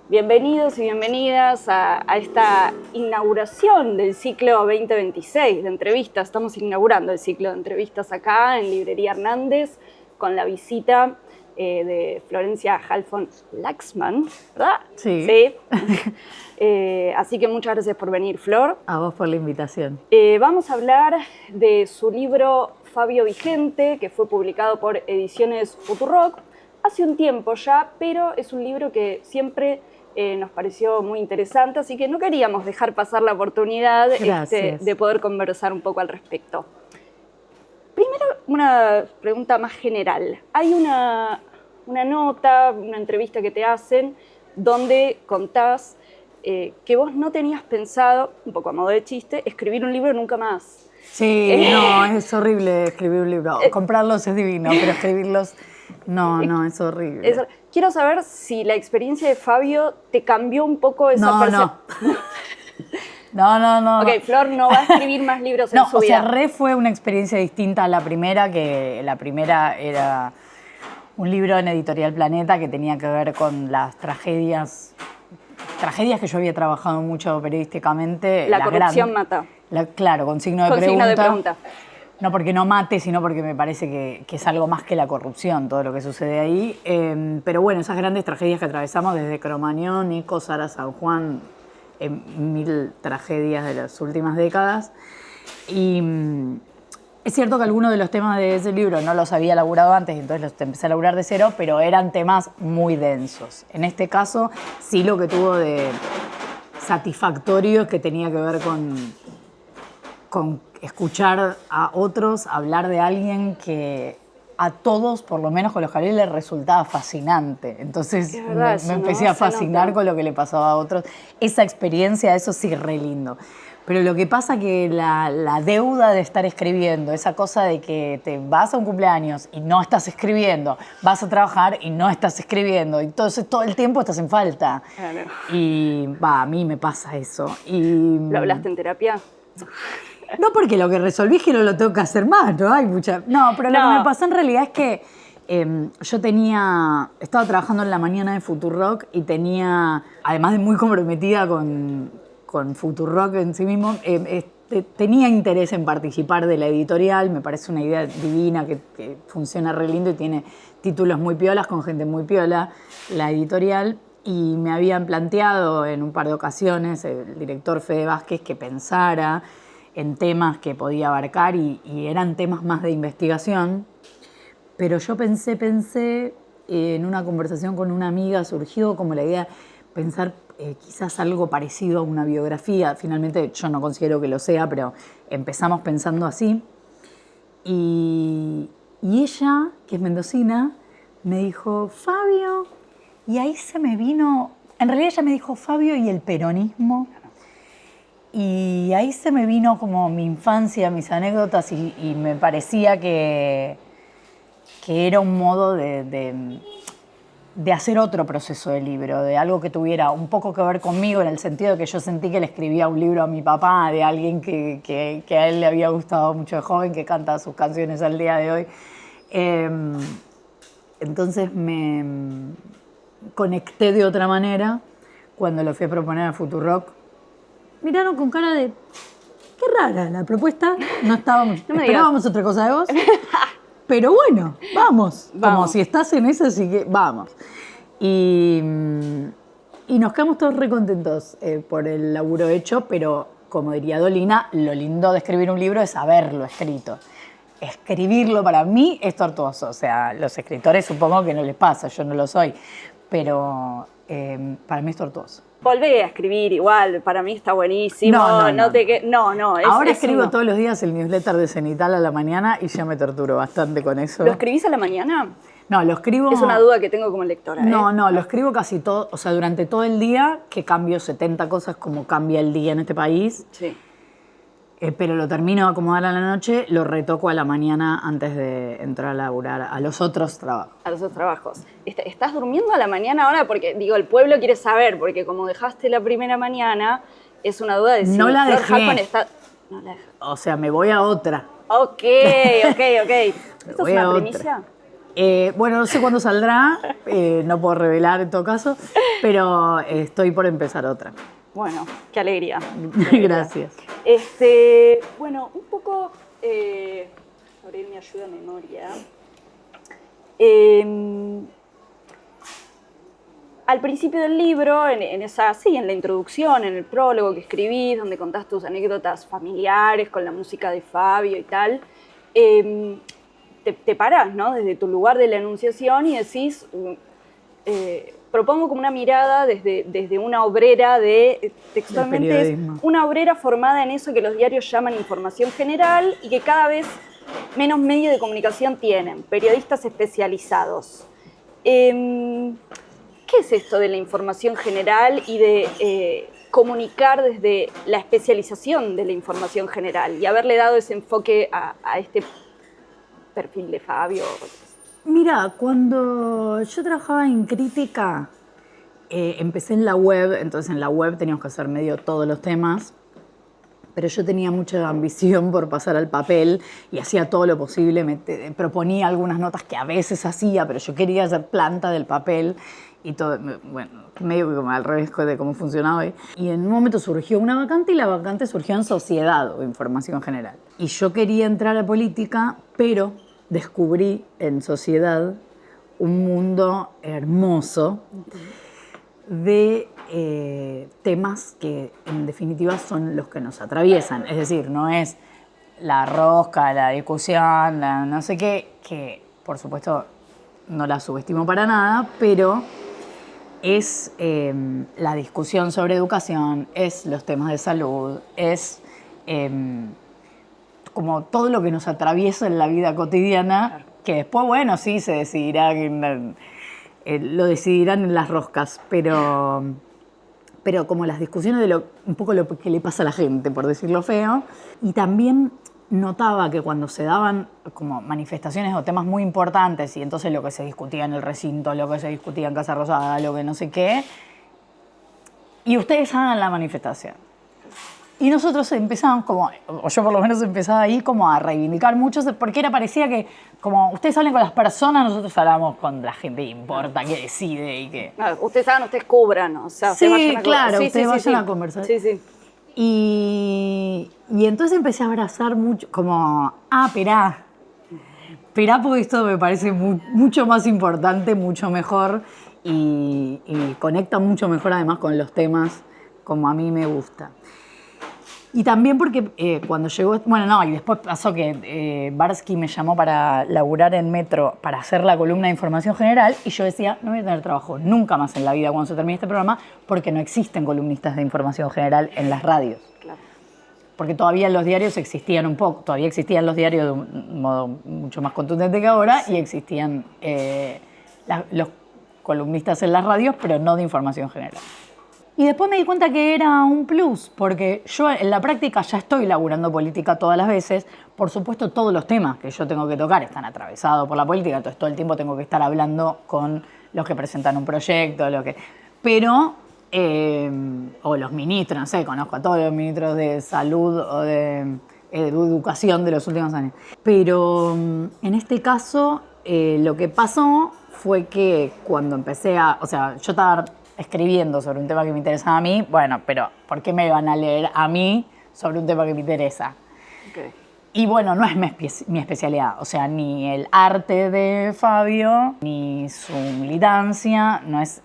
Bienvenidos y bienvenidas a esta inauguración del ciclo 2026 de entrevistas. Estamos inaugurando el ciclo de entrevistas acá en Librería Hernández con la visita de Florencia Halfon Laxman, ¿verdad? Sí. Sí. Así que muchas gracias por venir, Flor. A vos por la invitación. Vamos a hablar de su libro Fabio Vigente, que fue publicado por Ediciones Futurock hace un tiempo ya, pero es un libro que siempre nos pareció muy interesante, así que no queríamos dejar pasar la oportunidad de poder conversar un poco al respecto. Primero, una pregunta más general. Hay una nota, una entrevista que te hacen, donde contás que vos no tenías pensado, un poco a modo de chiste, escribir un libro nunca más. Sí, no, es horrible escribir un libro. Comprarlos es divino, pero escribirlos, no, es horrible. Quiero saber si la experiencia de Fabio te cambió un poco esa percepción. No. Ok, Flor no va a escribir más libros en su vida. No, o sea, fue una experiencia distinta a la primera, que la primera era un libro en Editorial Planeta que tenía que ver con las tragedias que yo había trabajado mucho periodísticamente. La corrupción mata. Claro, con signo de pregunta. No porque no mate, sino porque me parece que es algo más que la corrupción, todo lo que sucede ahí. Pero bueno, esas grandes tragedias que atravesamos desde Cromañón, Nico, Sara, San Juan, 1000 tragedias de las últimas décadas. Y es cierto que algunos de los temas de ese libro no los había elaborado antes, entonces los empecé a elaborar de cero, pero eran temas muy densos. En este caso, sí, lo que tuvo de satisfactorio es que tenía que ver con escuchar a otros hablar de alguien que a todos, por lo menos con los que hablé, les resultaba fascinante. Entonces me empecé a fascinar con lo que le pasaba a otros. Esa experiencia, eso sí, re lindo. Pero lo que pasa que la deuda de estar escribiendo, esa cosa de que te vas a un cumpleaños y no estás escribiendo, vas a trabajar y no estás escribiendo, y entonces todo el tiempo estás en falta. Claro. Y a mí me pasa eso. ¿Lo hablaste en terapia? No, porque lo que resolví es que no lo tengo que hacer más, ¿no? No, pero lo que me pasó en realidad es que yo estaba trabajando en la mañana de Futurock y tenía, además de muy comprometida con Futurock en sí mismo, tenía interés en participar de la editorial. Me parece una idea divina que funciona re lindo y tiene títulos muy piolas con gente muy piola, la editorial. Y me habían planteado en un par de ocasiones el director Fede Vázquez que pensara en temas que podía abarcar y eran temas más de investigación. Pero yo pensé en una conversación con una amiga, surgió como la idea de pensar quizás algo parecido a una biografía. Finalmente yo no considero que lo sea, pero empezamos pensando así. Y ella, que es mendocina, me dijo, Fabio, y ahí se me vino, en realidad ella me dijo Fabio y el peronismo. Y ahí se me vino como mi infancia, mis anécdotas, y me parecía que era un modo de hacer otro proceso de libro, de algo que tuviera un poco que ver conmigo, en el sentido de que yo sentí que le escribía un libro a mi papá, de alguien que a él le había gustado mucho de joven, que canta sus canciones al día de hoy. Entonces me conecté de otra manera cuando lo fui a proponer a Futurock. Miraron con cara de, qué rara la propuesta, esperábamos otra cosa de vos, pero bueno, vamos, como si estás en esa, así que vamos. Y nos quedamos todos re contentos por el laburo hecho, pero como diría Dolina, lo lindo de escribir un libro es haberlo escrito. Escribirlo para mí es tortuoso, o sea, los escritores supongo que no les pasa, yo no lo soy, pero para mí es tortuoso. Volvé a escribir igual, para mí está buenísimo. No. Ahora escribo todos los días el newsletter de Cenital a la mañana y ya me torturo bastante con eso. ¿Lo escribís a la mañana? No, lo escribo... Es una duda que tengo como lectora. No, lo escribo casi todo, o sea, durante todo el día, que cambio 70 cosas como cambia el día en este país. Sí. Pero lo termino de acomodar a la noche, lo retoco a la mañana antes de entrar a laburar a los otros trabajos. A los otros trabajos. ¿Estás durmiendo a la mañana ahora? Porque, digo, el pueblo quiere saber, porque como dejaste la primera mañana, es una duda de si no la Flor dejé. Halfon está... No la dejé. O sea, me voy a otra. Ok. ¿Esto es una primicia? Bueno, no sé cuándo saldrá, no puedo revelar en todo caso, pero estoy por empezar otra. Bueno, qué alegría. Gracias. Bueno, un poco, abrir mi ayuda de memoria. Al principio del libro, en la introducción, en el prólogo que escribís, donde contás tus anécdotas familiares con la música de Fabio y tal, te parás, ¿no? Desde tu lugar de la enunciación y decís, propongo como una mirada desde una obrera textualmente es una obrera formada en eso que los diarios llaman información general y que cada vez menos medios de comunicación tienen, periodistas especializados. ¿Qué es esto de la información general y de comunicar desde la especialización de la información general y haberle dado ese enfoque a este perfil de Fabio? Mira, cuando yo trabajaba en crítica, empecé en la web, entonces en la web teníamos que hacer medio todos los temas, pero yo tenía mucha ambición por pasar al papel y hacía todo lo posible, proponía algunas notas que a veces hacía, pero yo quería ser planta del papel y todo, bueno, medio que como al revés de cómo funcionaba hoy. Y en un momento surgió una vacante y la vacante surgió en Sociedad o Información General. Y yo quería entrar a política, pero descubrí en Sociedad un mundo hermoso de temas que en definitiva son los que nos atraviesan. Es decir, no es la rosca, la discusión, la no sé qué, que por supuesto no la subestimo para nada, pero es la discusión sobre educación, es los temas de salud, es como todo lo que nos atraviesa en la vida cotidiana, claro. Que después, bueno, sí se decidirá, lo decidirán en las roscas, pero como las discusiones de un poco lo que le pasa a la gente, por decirlo feo, y también notaba que cuando se daban como manifestaciones o temas muy importantes y entonces lo que se discutía en el recinto, lo que se discutía en Casa Rosada, lo que no sé qué, y ustedes hagan la manifestación. Y nosotros empezamos como, o yo por lo menos empezaba ahí como a reivindicar mucho, porque parecía que como ustedes hablan con las personas, nosotros hablamos con la gente que importa, que decide y que... No, ustedes hagan, ustedes cubran, o sea, sí, ustedes claro, ustedes vayan a conversar. Sí, sí. Y entonces empecé a abrazar mucho, como, esperá porque esto me parece mucho más importante, mucho mejor y conecta mucho mejor además con los temas como a mí me gusta. Y también porque cuando llegó, y después pasó que Barsky me llamó para laburar en Metro para hacer la columna de información general y yo decía, no voy a tener trabajo nunca más en la vida cuando se termine este programa porque no existen columnistas de información general en las radios. Claro. Porque todavía en los diarios existían un poco, todavía existían los diarios de un modo mucho más contundente que ahora y existían los columnistas en las radios, pero no de información general. Y después me di cuenta que era un plus, porque yo en la práctica ya estoy laburando política todas las veces. Por supuesto, todos los temas que yo tengo que tocar están atravesados por la política, entonces todo el tiempo tengo que estar hablando con los que presentan un proyecto, pero, o los ministros, no sé, conozco a todos los ministros de salud o de educación de los últimos años. Pero en este caso, lo que pasó fue que cuando empecé yo estaba escribiendo sobre un tema que me interesaba a mí, bueno, pero ¿por qué me van a leer a mí sobre un tema que me interesa? Okay. Y bueno, no es mi especialidad, o sea, ni el arte de Fabio, ni su militancia, no es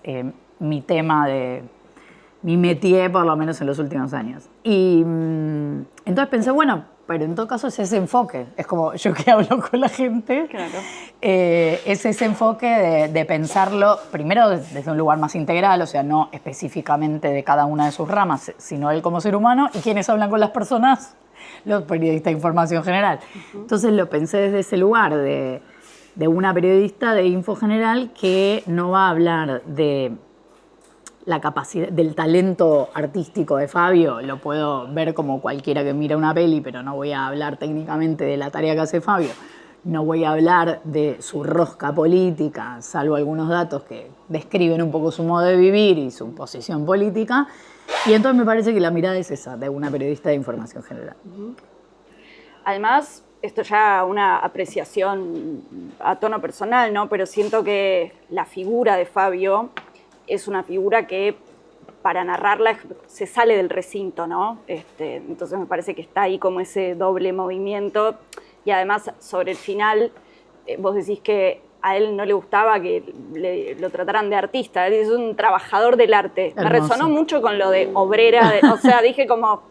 mi tema mi métier, por lo menos en los últimos años. Y entonces pensé, bueno, pero en todo caso es ese enfoque, es como yo que hablo con la gente, claro. Es ese enfoque de pensarlo primero desde un lugar más integral, o sea, no específicamente de cada una de sus ramas, sino él como ser humano, y quienes hablan con las personas, los periodistas de información general. Uh-huh. Entonces lo pensé desde ese lugar de una periodista de info general que no va a hablar de la capacidad, del talento artístico de Fabio, lo puedo ver como cualquiera que mira una peli, pero no voy a hablar técnicamente de la tarea que hace Fabio. No voy a hablar de su rosca política, salvo algunos datos que describen un poco su modo de vivir y su posición política. Y entonces me parece que la mirada es esa, de una periodista de información general. Además, esto ya una apreciación a tono personal, ¿no? Pero siento que la figura de Fabio es una figura que para narrarla se sale del recinto, ¿no? Entonces me parece que está ahí como ese doble movimiento. Y además, sobre el final, vos decís que a él no le gustaba que lo trataran de artista. Él es un trabajador del arte. Hermoso. Me resonó mucho con lo de obrera. O sea, dije como,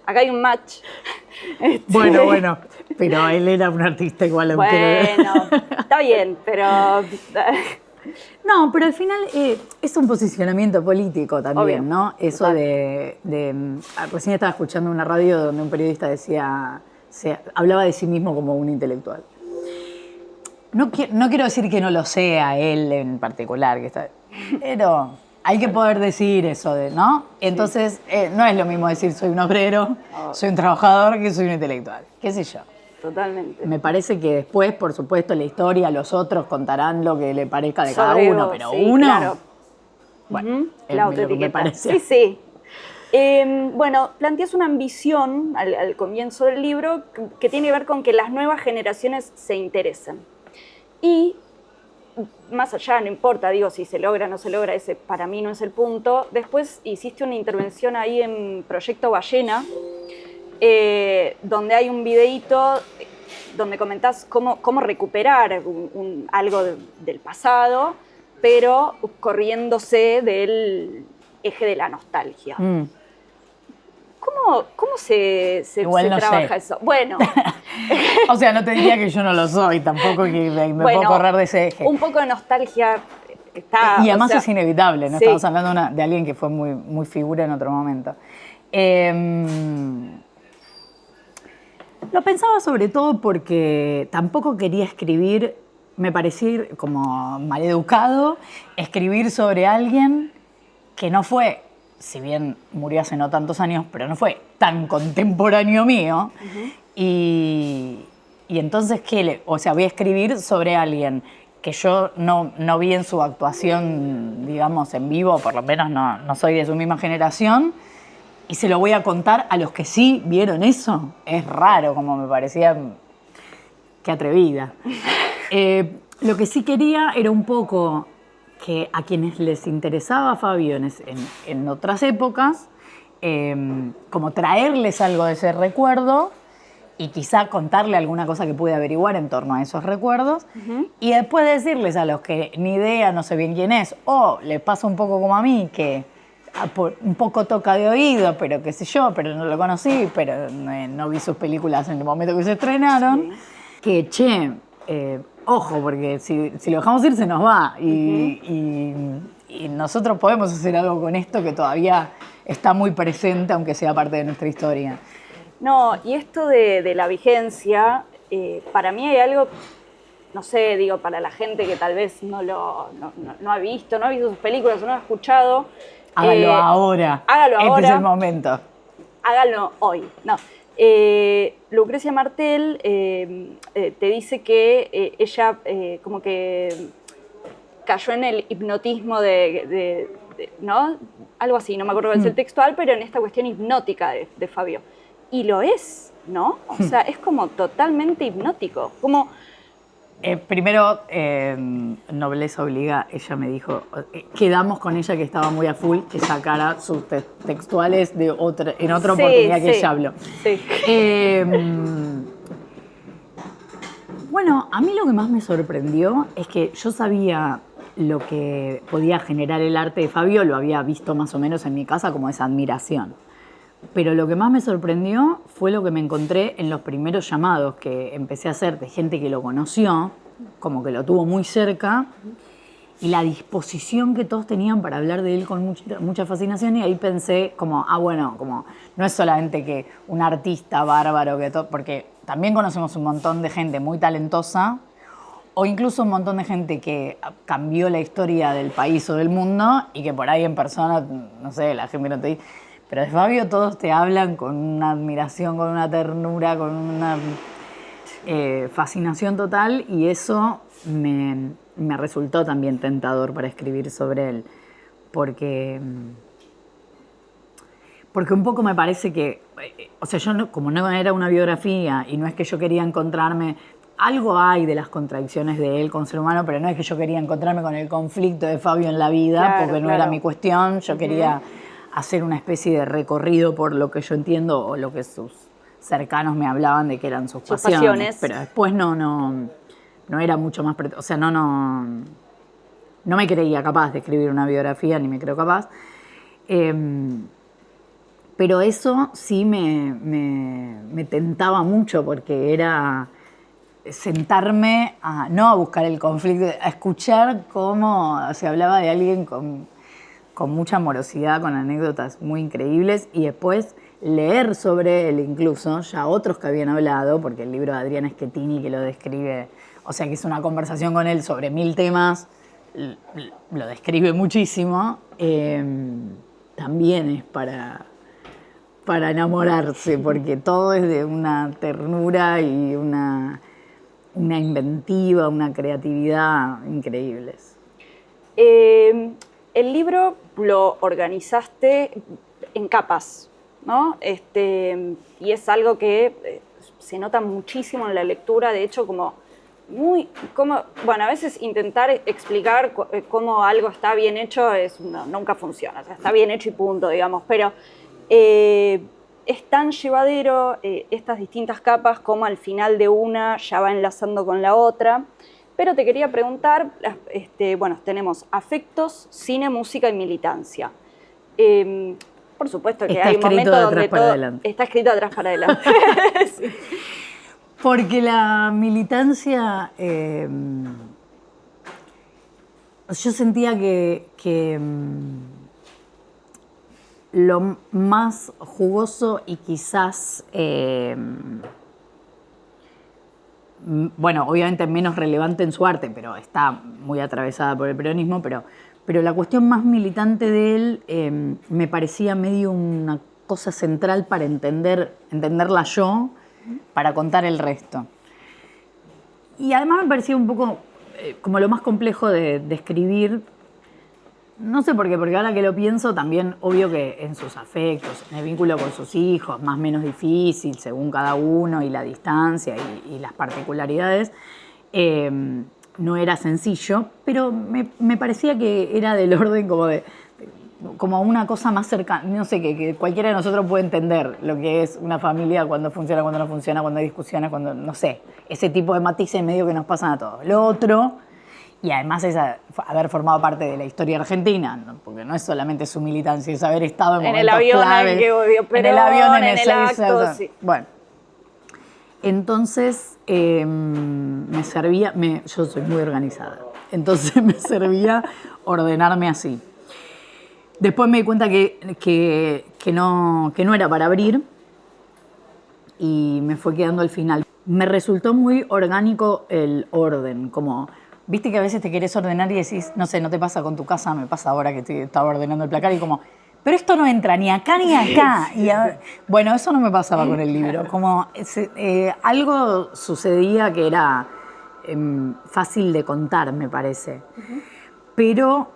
acá hay un match. Bueno, pero él era un artista igual. Bueno, está bien, pero... No, pero al final es un posicionamiento político también, Obvio, ¿no? Eso total. Recién estaba escuchando una radio donde un periodista hablaba de sí mismo como un intelectual. No quiero decir que no lo sea él en particular, pero hay que poder decir eso, ¿no? Entonces, no es lo mismo decir soy un obrero, soy un trabajador, que soy un intelectual, qué sé yo. Totalmente. Me parece que después, por supuesto, la historia, los otros contarán lo que le parezca de cada uno, pero sí, uno... Claro. Bueno, la es lo que me parece. Sí. Bueno, planteas una ambición al comienzo del libro que tiene que ver con que las nuevas generaciones se interesen. Y más allá, no importa, digo, si se logra o no se logra, ese para mí no es el punto. Después hiciste una intervención ahí en Proyecto Ballena, donde hay un videíto donde comentás cómo recuperar algo del pasado, pero corriéndose del eje de la nostalgia. ¿Cómo se trabaja eso? Bueno. O sea, no te diría que yo no lo soy, tampoco que me puedo correr de ese eje. Un poco de nostalgia está... Y además es inevitable, ¿no? Sí. Estamos hablando de alguien que fue muy, muy figura en otro momento. Lo pensaba sobre todo porque tampoco quería escribir, me parecía como maleducado, escribir sobre alguien que no fue, si bien murió hace no tantos años, pero no fue tan contemporáneo mío. Y entonces, voy a escribir sobre alguien que yo no vi en su actuación, digamos, en vivo, por lo menos no soy de su misma generación, y se lo voy a contar a los que sí vieron eso. Es raro, como me parecía, qué atrevida. Lo que sí quería era un poco que a quienes les interesaba Fabio en otras épocas, como traerles algo de ese recuerdo y quizá contarle alguna cosa que pude averiguar en torno a esos recuerdos, y después decirles a los que ni idea, no sé bien quién es, o les pasa un poco como a mí, que un poco toca de oído, pero qué sé yo, pero no lo conocí, pero no vi sus películas en el momento que se estrenaron, que ojo, porque si lo dejamos ir se nos va, y nosotros podemos hacer algo con esto que todavía está muy presente, aunque sea parte de nuestra historia. No, y esto de la vigencia, para mí hay algo, no sé, digo, para la gente que tal vez no ha visto sus películas o no ha escuchado. Hágalo ahora. Hágalo ahora. Este es el momento. Hágalo hoy. No. Lucrecia Martel te dice que ella como que cayó en el hipnotismo ¿no? Algo así, no me acuerdo cuál es el textual, pero en esta cuestión hipnótica de Fabio. Y lo es, ¿no? O sea, es como totalmente hipnótico. Como... Primero, nobleza obliga, ella me dijo, quedamos con ella que estaba muy a full, que sacara sus textuales en otra oportunidad que ella habló. Sí. Bueno, a mí lo que más me sorprendió es que yo sabía lo que podía generar el arte de Fabio, lo había visto más o menos en mi casa como esa admiración. Pero lo que más me sorprendió fue lo que me encontré en los primeros llamados que empecé a hacer de gente que lo conoció, como que lo tuvo muy cerca, y la disposición que todos tenían para hablar de él con mucha fascinación, y ahí pensé como, bueno, como no es solamente que un artista bárbaro, porque también conocemos un montón de gente muy talentosa, o incluso un montón de gente que cambió la historia del país o del mundo, y que por ahí en persona, no sé, la gente no te dice... Pero de Fabio todos te hablan con una admiración, con una ternura, con una fascinación total, y eso me resultó también tentador para escribir sobre él, porque Porque un poco me parece que, o sea, yo no, como no era una biografía y no es que yo quería encontrarme, algo hay de las contradicciones de él con ser humano, pero no es que yo quería encontrarme con el conflicto de Fabio en la vida, claro, porque no era mi cuestión, yo quería hacer una especie de recorrido por lo que yo entiendo o lo que sus cercanos me hablaban de que eran sus pasiones. Pero después no era mucho más, o sea, no me creía capaz de escribir una biografía, ni me creo capaz. Pero eso sí me tentaba mucho porque era sentarme no a buscar el conflicto, a escuchar cómo se hablaba de alguien con mucha amorosidad, con anécdotas muy increíbles y después leer sobre él incluso, ya otros que habían hablado, porque el libro de Adriana Schettini que lo describe, o sea que es una conversación con él sobre 1000 temas, lo describe muchísimo, también es para enamorarse, porque todo es de una ternura y una inventiva, una creatividad increíbles. El libro lo organizaste en capas, ¿no? Y es algo que se nota muchísimo en la lectura, de hecho, bueno, a veces intentar explicar cómo algo está bien hecho nunca funciona, o sea, está bien hecho y punto, digamos, pero es tan llevadero estas distintas capas como al final de una ya va enlazando con la otra. Pero te quería preguntar, bueno, tenemos afectos, cine, música y militancia. Por supuesto que hay un momento donde todo está escrito de atrás para adelante. Sí. Porque la militancia, yo sentía que lo más jugoso y quizás, bueno, obviamente menos relevante en su arte, pero está muy atravesada por el peronismo, pero la cuestión más militante de él me parecía medio una cosa central para entenderla yo, para contar el resto. Y además me parecía un poco como lo más complejo de escribir. No sé por qué, porque ahora que lo pienso también, obvio que en sus afectos, en el vínculo con sus hijos, más o menos difícil según cada uno y la distancia y las particularidades, no era sencillo, pero me parecía que era del orden como una cosa más cercana, no sé, que cualquiera de nosotros puede entender lo que es una familia, cuando funciona, cuando no funciona, cuando hay discusiones, cuando, no sé, ese tipo de matices medio que nos pasan a todos. Lo otro... Y además es haber formado parte de la historia argentina, ¿no? Porque no es solamente su militancia, es haber estado en momentos claves. En el avión, en el acto, sí. Bueno, entonces me servía, yo soy muy organizada, entonces me servía ordenarme así. Después me di cuenta que no era para abrir y me fue quedando al final. Me resultó muy orgánico el orden, como... Viste que a veces te querés ordenar y decís, no sé, no te pasa con tu casa, me pasa ahora que estaba ordenando el placar y como, pero esto no entra ni acá ni acá. Y bueno, eso no me pasaba con el libro. Como algo sucedía que era fácil de contar, me parece. Pero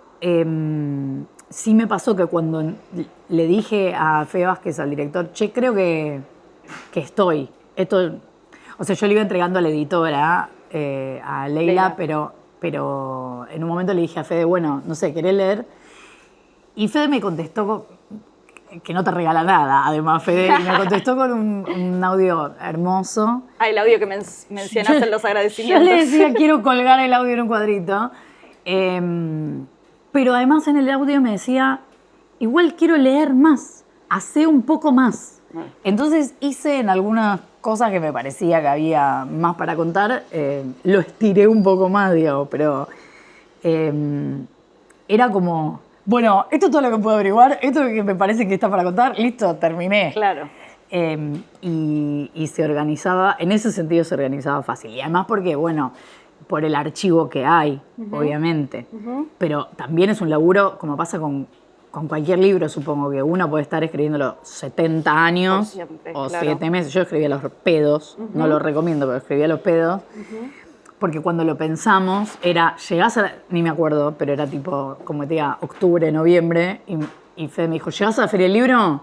sí me pasó que cuando le dije a Fe Vázquez, al director, che, creo que estoy. O sea, yo le iba entregando a la editora, a Leila. Pero en un momento le dije a Fede, bueno, no sé, ¿querés leer? Y Fede me contestó, que no te regala nada, además Fede, y me contestó con un audio hermoso. Ah, el audio que mencionaste en los agradecimientos. Yo le decía, quiero colgar el audio en un cuadrito. Pero además en el audio me decía, igual quiero leer más, hacé un poco más. Entonces hice en algunas cosas que me parecía que había más para contar, lo estiré un poco más, digamos, pero era como, bueno, esto es todo lo que puedo averiguar, esto que me parece que está para contar, listo, terminé. Claro. Y se organizaba, en ese sentido se organizaba fácil. Y además porque, bueno, por el archivo que hay, obviamente, pero también es un laburo, como pasa con cualquier libro, supongo que uno puede estar escribiéndolo 70 años siempre, o 7 meses. Yo escribía los pedos, no lo recomiendo, pero escribía los pedos. Porque cuando lo pensamos, llegás ni me acuerdo, pero era tipo, como te diga, octubre, noviembre, y Fede me dijo, ¿llegás a la Feria del Libro?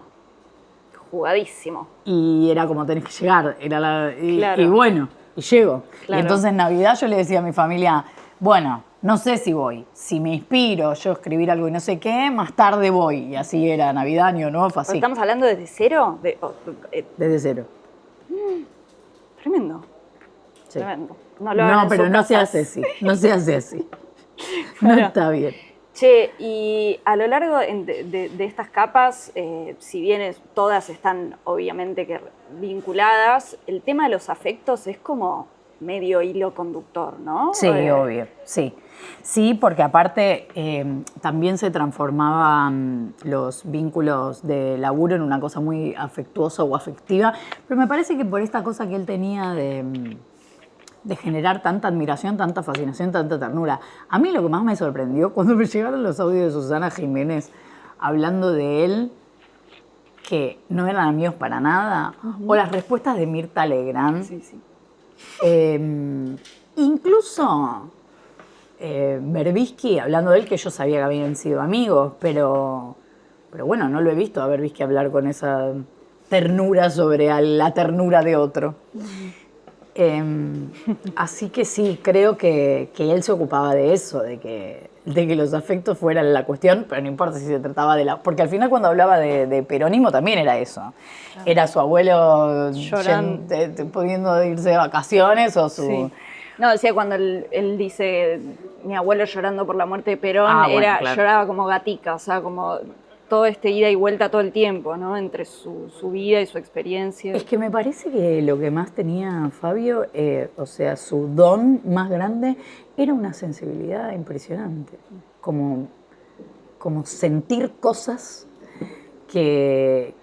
jugadísimo. Y era como tenés que llegar, Claro. y bueno, y llego. Claro. Y entonces en Navidad yo le decía a mi familia, bueno, no sé si voy, si me inspiro yo a escribir algo y no sé qué, más tarde voy. Y así era Navidad, Año Nuevo, fue así. ¿Estamos hablando desde cero? Desde cero. Tremendo. Sí. Tremendo. No, lo hagan en pero sus no se casas. hace así, no se hace así. No Claro. está bien. Che, y a lo largo de estas capas, si bien todas están obviamente que vinculadas, el tema de los afectos es como medio hilo conductor, ¿no? Sí, obvio, sí. Sí, porque aparte también se transformaban los vínculos de laburo en una cosa muy afectuosa o afectiva, pero me parece que por esta cosa que él tenía de generar tanta admiración, tanta fascinación, tanta ternura. A mí lo que más me sorprendió cuando me llegaron los audios de Susana Jiménez hablando de él, que no eran amigos para nada, o las respuestas de Mirta Legrand. Sí, sí. Incluso Berbisky, hablando de él, que yo sabía que habían sido amigos, pero bueno, no lo he visto a Berbisky hablar con esa ternura sobre la ternura de otro. Así que sí, creo que él se ocupaba de eso, de que los afectos fueran la cuestión, pero no importa si se trataba de porque al final cuando hablaba de peronismo también era eso. Claro. Era su abuelo pudiendo irse de vacaciones o su... Sí. No, decía cuando él dice, mi abuelo llorando por la muerte de Perón, bueno, claro. Lloraba como gatica, o sea, como todo ida y vuelta todo el tiempo, ¿no? Entre su vida y su experiencia. Es que me parece que lo que más tenía Fabio, o sea, su don más grande, era una sensibilidad impresionante. Como sentir cosas que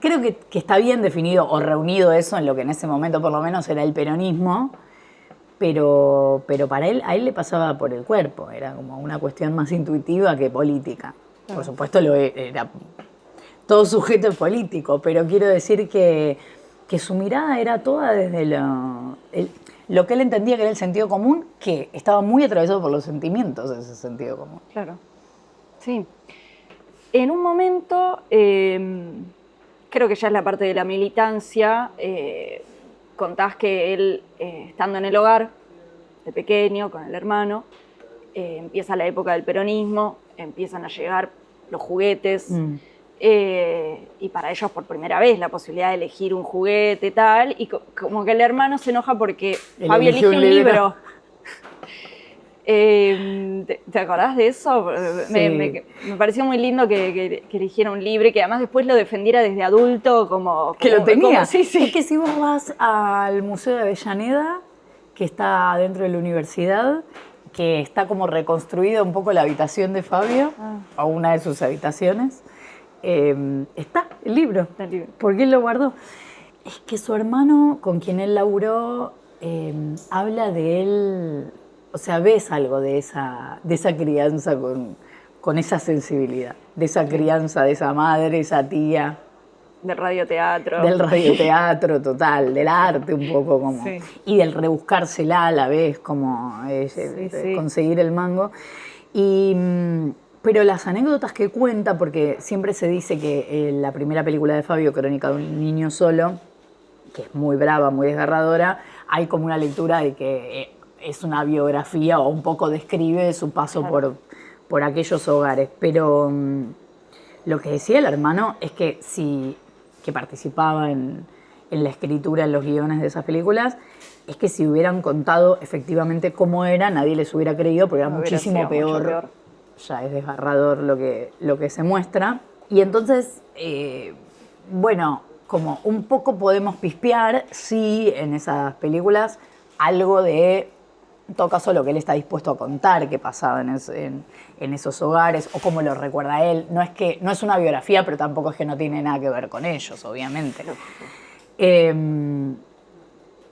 creo que está bien definido o reunido eso en lo que en ese momento por lo menos era el peronismo, pero a él le pasaba por el cuerpo, era como una cuestión más intuitiva que política. Por supuesto era todo sujeto político, pero quiero decir que su mirada era toda desde lo que él entendía que era el sentido común, que estaba muy atravesado por los sentimientos de ese sentido común. Claro, sí. En un momento, creo que ya es la parte de la militancia, contás que él, estando en el hogar, de pequeño, con el hermano, empieza la época del peronismo, empiezan a llegar los juguetes, y para ellos por primera vez la posibilidad de elegir un juguete y tal, y como que el hermano se enoja porque Fabio elige un libro. ¿Te acordás de eso? Sí. Me pareció muy lindo que eligiera un libro y que además después lo defendiera desde adulto como que lo tenía. Sí. Es que si vos vas al Museo de Avellaneda, que está dentro de la universidad, que está como reconstruida un poco la habitación de Fabio, o una de sus habitaciones, está el libro, porque él lo guardó. Es que su hermano, con quien él laburó, habla de él, o sea, ves algo de esa crianza con esa sensibilidad, de esa crianza, de esa madre, esa tía. Del radioteatro. Del radioteatro total, del arte un poco como. Sí. Y del rebuscársela a la vez, como conseguir el mango. Pero las anécdotas que cuenta, porque siempre se dice que la primera película de Fabio, Crónica de un niño solo, que es muy brava, muy desgarradora, hay como una lectura de que es una biografía o un poco describe su paso por aquellos hogares. Pero lo que decía el hermano es que que participaba en la escritura, en los guiones de esas películas, es que si hubieran contado efectivamente cómo era, nadie les hubiera creído, porque era muchísimo peor. Ya es desgarrador lo que se muestra. Y entonces, bueno, como un poco podemos pispear, sí, en esas películas, algo de, en todo caso, lo que él está dispuesto a contar que pasaba en esos hogares, o cómo lo recuerda él. No es una biografía, pero tampoco es que no tiene nada que ver con ellos, obviamente.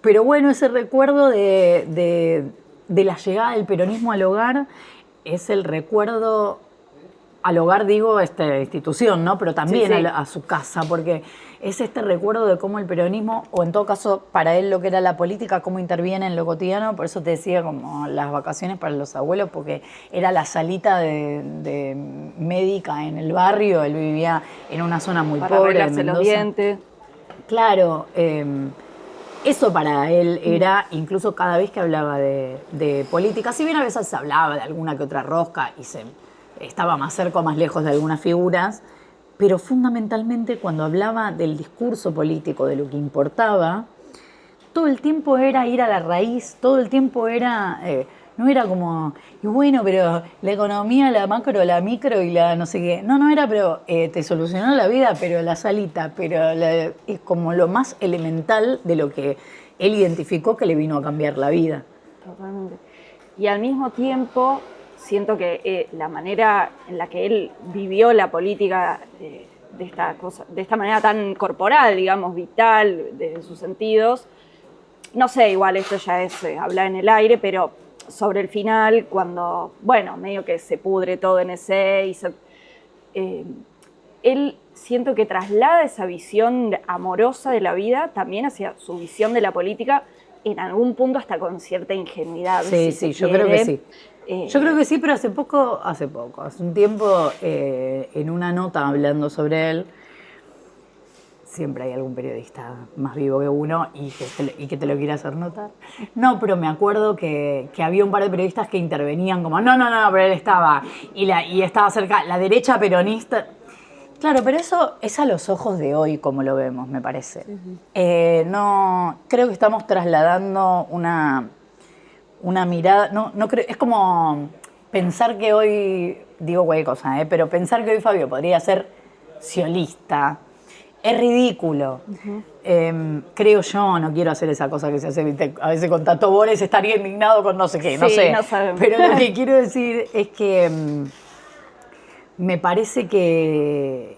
Pero bueno, ese recuerdo de la llegada del peronismo al hogar es el recuerdo al hogar, digo, esta institución, ¿no? Pero también sí, sí. A su casa, porque es este recuerdo de cómo el peronismo, o en todo caso, para él lo que era la política, cómo interviene en lo cotidiano. Por eso te decía como las vacaciones para los abuelos, porque era la salita de médica en el barrio. Él vivía en una zona muy para pobre de arreglarse Mendoza. los dientes. Claro, eso para él era, incluso cada vez que hablaba de política, si bien a veces hablaba de alguna que otra rosca y estaba más cerca o más lejos de algunas figuras, pero fundamentalmente cuando hablaba del discurso político, de lo que importaba, todo el tiempo era ir a la raíz, todo el tiempo era, no era como, y bueno, pero la economía, la macro, la micro y la no sé qué. No era, pero te solucionó la vida, pero la salita, pero es como lo más elemental de lo que él identificó que le vino a cambiar la vida. Totalmente. Y al mismo tiempo, siento que la manera en la que él vivió la política de esta manera tan corporal, digamos, vital, de sus sentidos, no sé, igual esto ya es hablar en el aire, pero sobre el final, cuando, bueno, medio que se pudre todo en ese, él siento que traslada esa visión amorosa de la vida también hacia su visión de la política, en algún punto hasta con cierta ingenuidad. Sí, yo creo que sí. Yo creo que sí, pero hace un tiempo, en una nota hablando sobre él, siempre hay algún periodista más vivo que uno y que te lo quiera hacer notar. No, pero me acuerdo que había un par de periodistas que intervenían como, no, pero él estaba, y estaba cerca, la derecha peronista. Claro, pero eso es a los ojos de hoy como lo vemos, me parece. No, creo que estamos trasladando una mirada, no creo, es como pensar que hoy, digo cualquier cosa, pero pensar que hoy Fabio podría ser sciolista, es ridículo. Creo yo, no quiero hacer esa cosa que se hace a veces con Tato Bores, estaría indignado con no sé qué, no sé. No sabemos. Pero lo que quiero decir es que me parece que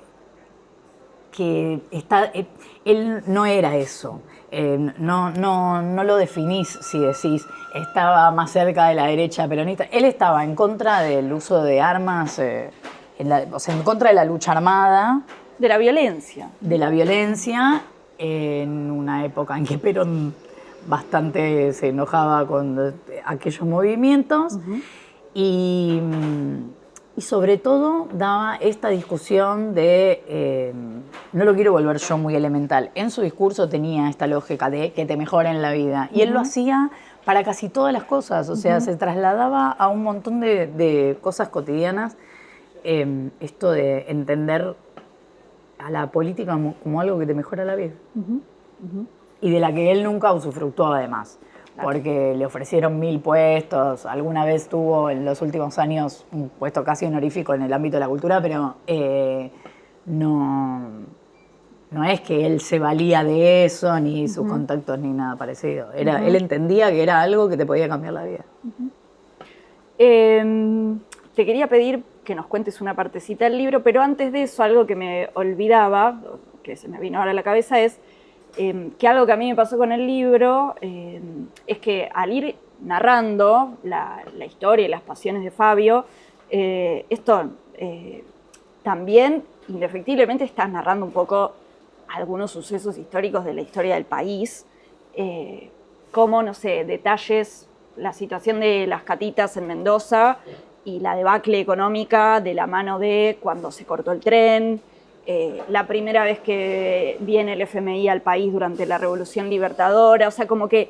él no era eso. No lo definís si decís estaba más cerca de la derecha peronista. Él estaba en contra del uso de armas, o sea, en contra de la lucha armada. De la violencia. De la violencia, en una época en que Perón bastante se enojaba con aquellos movimientos. Y sobre todo daba esta discusión de, no lo quiero volver yo muy elemental, en su discurso tenía esta lógica de que te mejoren la vida. Y él lo hacía para casi todas las cosas, o sea, se trasladaba a un montón de cosas cotidianas, esto de entender a la política como algo que te mejora la vida. Y de la que él nunca usufructuó además. Porque le ofrecieron 1000 puestos, alguna vez tuvo en los últimos años un puesto casi honorífico en el ámbito de la cultura, pero no es que él se valía de eso, ni sus contactos, ni nada parecido. Él entendía que era algo que te podía cambiar la vida. Te quería pedir que nos cuentes una partecita del libro, pero antes de eso, algo que me olvidaba, que se me vino ahora a la cabeza, es que algo que a mí me pasó con el libro es que al ir narrando la historia y las pasiones de Fabio, esto también indefectiblemente estás narrando un poco algunos sucesos históricos de la historia del país, como, no sé, detalles, la situación de las catitas en Mendoza y la debacle económica de la mano de cuando se cortó el tren, la primera vez que viene el FMI al país durante la Revolución Libertadora, o sea, como que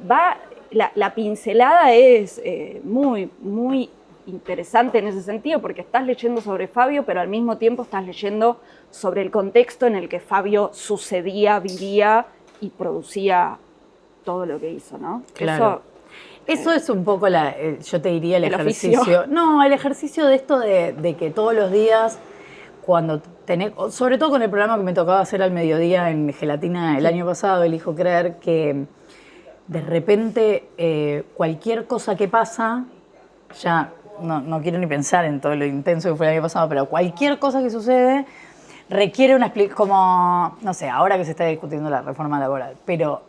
va, la pincelada es muy, muy interesante en ese sentido, porque estás leyendo sobre Fabio, pero al mismo tiempo estás leyendo sobre el contexto en el que Fabio sucedía, vivía y producía todo lo que hizo, ¿no? Claro. Eso es un poco, yo te diría, el ejercicio. Oficio. No, el ejercicio de esto de que todos los días, cuando tenés, sobre todo con el programa que me tocaba hacer al mediodía en Gelatina el año pasado, elijo creer que de repente cualquier cosa que pasa, ya no quiero ni pensar en todo lo intenso que fue el año pasado, pero cualquier cosa que sucede requiere una explicación, como, no sé, ahora que se está discutiendo la reforma laboral, pero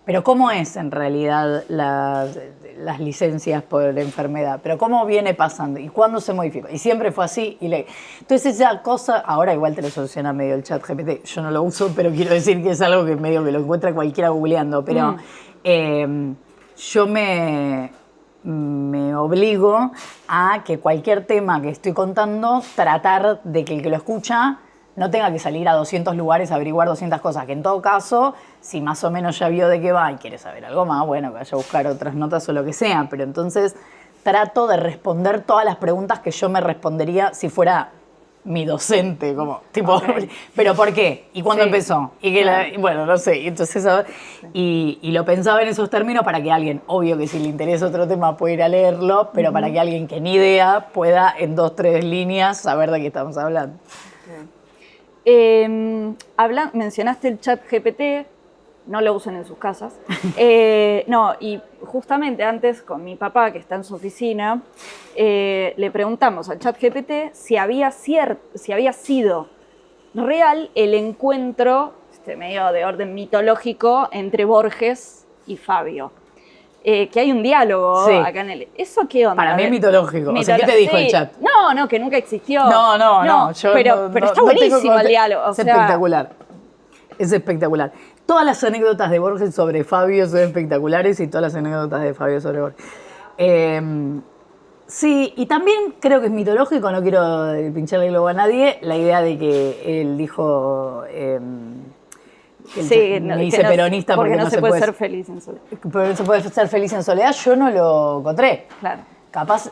Pero ¿cómo es en realidad las licencias por enfermedad? ¿Pero cómo viene pasando? ¿Y cuándo se modificó? Y siempre fue así. Entonces esa cosa, ahora igual te lo soluciona medio el chat GPT. Yo no lo uso, pero quiero decir que es algo que medio que lo encuentra cualquiera googleando. Pero yo me obligo a que cualquier tema que estoy contando, tratar de que el que lo escucha no tenga que salir a 200 lugares a averiguar 200 cosas, que en todo caso, si más o menos ya vio de qué va y quiere saber algo más, bueno, que vaya a buscar otras notas o lo que sea, pero entonces trato de responder todas las preguntas que yo me respondería si fuera mi docente, como, tipo, okay. ¿Pero por qué? ¿Y cuándo empezó? Y que bueno, no sé, entonces, y lo pensaba en esos términos para que alguien, obvio que si le interesa otro tema puede ir a leerlo, pero para que alguien que ni idea pueda en 2, 3 líneas saber de qué estamos hablando. Mencionaste el chat GPT, no lo usen en sus casas. No, y justamente antes con mi papá, que está en su oficina, le preguntamos al chat GPT si había sido real el encuentro, medio de orden mitológico, entre Borges y Fabio. Que hay un diálogo acá en el... ¿Eso qué onda? Para mí es mitológico. O sea, ¿qué te dijo el chat? No, que nunca existió. No. Pero está buenísimo el diálogo. Es espectacular. Es espectacular. Todas las anécdotas de Borges sobre Fabio son espectaculares y todas las anécdotas de Fabio sobre Borges. Sí, y también creo que es mitológico, no quiero pincharle el globo a nadie, la idea de que él dijo... me hice peronista porque no se puede ser feliz en soledad. Pero no se puede ser feliz en soledad, yo no lo encontré. Claro. Capaz,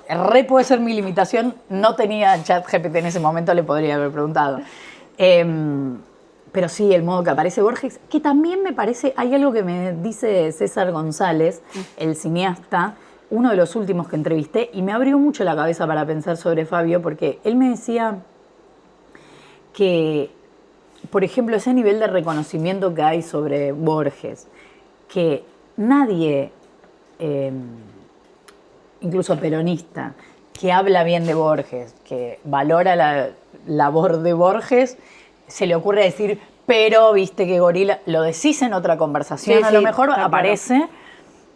puede ser mi limitación, no tenía chat GPT en ese momento, le podría haber preguntado. Pero sí, el modo que aparece Borges, que también me parece, hay algo que me dice César González, el cineasta, uno de los últimos que entrevisté, y me abrió mucho la cabeza para pensar sobre Fabio, porque él me decía que, por ejemplo, ese nivel de reconocimiento que hay sobre Borges, que nadie, incluso peronista, que habla bien de Borges, que valora la labor de Borges, se le ocurre decir, pero viste que gorila, lo decís en otra conversación, a lo mejor aparece, claro.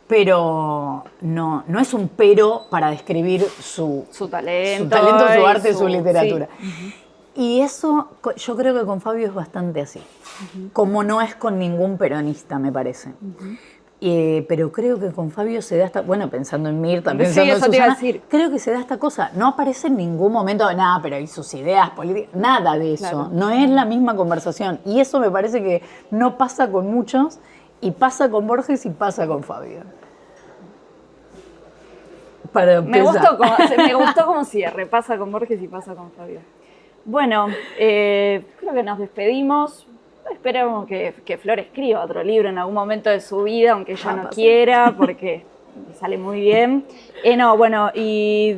Pero no es un pero para describir su talento, su arte, su literatura. Sí. Y eso yo creo que con Fabio es bastante así, como no es con ningún peronista, me parece. Pero creo que con Fabio se da esta... Bueno, pensando en Mirta, pensando en Susana, creo que se da esta cosa. No aparece en ningún momento, nada, pero y sus ideas políticas, nada de eso. Claro. No es la misma conversación. Y eso me parece que no pasa con muchos, y pasa con Borges y pasa con Fabio. Me gustó como cierre. Pasa con Borges y pasa con Fabio. Bueno, creo que nos despedimos. Esperamos que Flor escriba otro libro en algún momento de su vida, aunque ella no quiera, porque sale muy bien. Y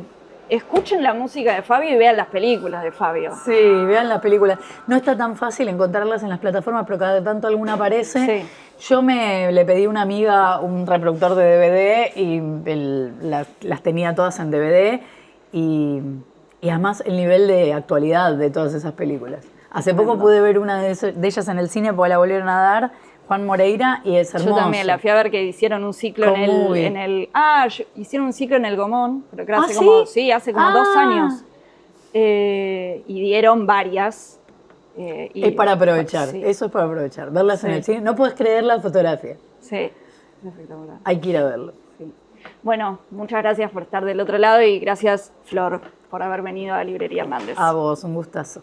escuchen la música de Fabio y vean las películas de Fabio. Sí, vean las películas. No está tan fácil encontrarlas en las plataformas, pero cada tanto alguna aparece. Sí. Yo le pedí a una amiga un reproductor de DVD y las tenía todas en DVD y además el nivel de actualidad de todas esas películas. Hace poco pude ver una de ellas en el cine porque la volvieron a dar, Juan Moreira, y es hermoso. Yo también la fui a ver, que hicieron un ciclo hicieron un ciclo en el Gomón, pero creo que hace como 2 años. Y dieron varias. Es para aprovechar, eso es para aprovechar, verlas en el cine. No puedes creer la fotografía. Sí, es espectacular. Hay que ir a verlo. Sí. Bueno, muchas gracias por estar del otro lado y gracias, Flor, por haber venido a Librería Hernández. A vos, un gustazo.